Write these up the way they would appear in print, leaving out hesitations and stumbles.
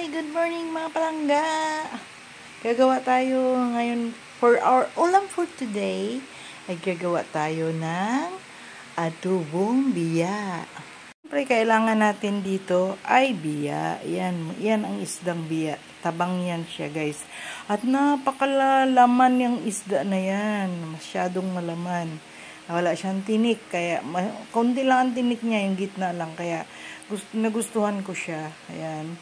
Good morning mga palangga! Gagawa tayo ngayon for our ulam for today ay gagawa tayo ng adobong biya. Siyempre kailangan natin dito ay biya. Yan ang isdang biya. Tabang yan siya guys. At napakalalaman yung isda na yan. Masyadong malaman. Wala siyang tinik. Kaya konti lang ang tinik niya. Yung gitna lang. Kaya nagustuhan ko siya. Ayan.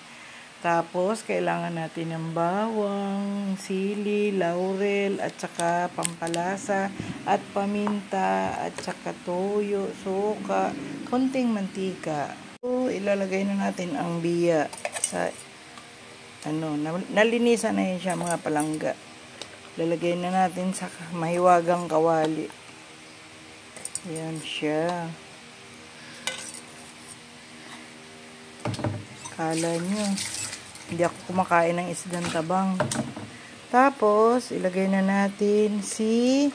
Tapos, kailangan natin ng bawang, sili, laurel, at saka pampalasa, at paminta, at saka toyo, suka, konting mantika. So, ilalagay na natin ang biya sa, nalinisan na yun siya mga palangga. Lalagay na natin sa mahiwagang kawali. Ayan siya. Kala nyo. Hindi ako kumakain ng isdang tabang. Tapos, ilagay na natin si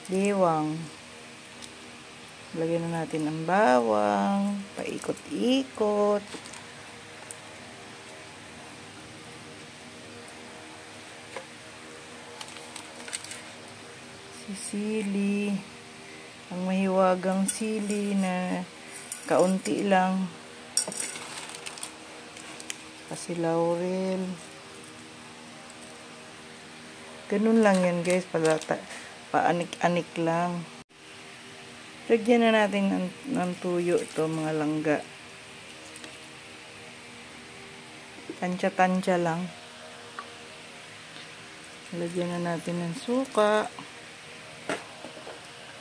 diwang. Ilagay na natin ang bawang. Paikot-ikot. Si sili. Ang mahiwagang sili na kaunti lang. Kasi laurel. Ganun lang yan guys. Paanik-anik lang. Lagyan na natin ng tuyo ito mga langga. Tansya-tansya lang. Lagyan na natin ng suka.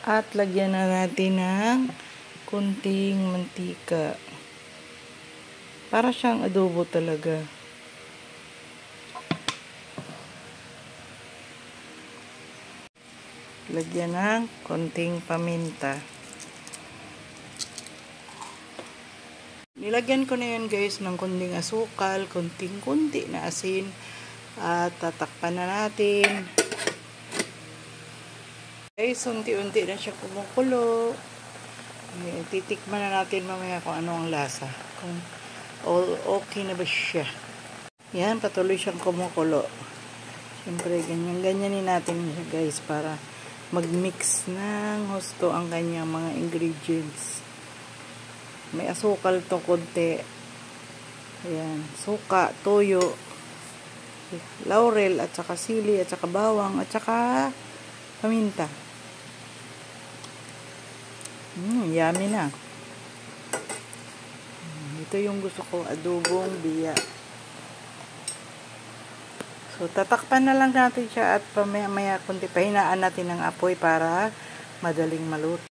At lagyan na natin ng kunting mantika. Para siyang adobo talaga. Lagyan ng konting paminta. Nilagyan ko na yan guys ng konting asukal, konting-kunti na asin. At tatakpan na natin. Guys, unti-unti na siya kumukulo. Titikman na natin mamaya kung ano ang lasa. Kung okay na ba siya. Yan, patuloy siyang kumukulo. Siyempre, ganyan-ganyanin natin siya guys para mag-mix ng husto ang kanyang mga ingredients. May asukal to konti. Ayan, suka, toyo, laurel, at saka sili, at saka bawang, at saka paminta. Yummy na. Ito yung gusto ko, adobong biya. So, tatakpan na lang natin siya at pamaya-maya kunti pahinaan natin ng apoy para madaling maluto.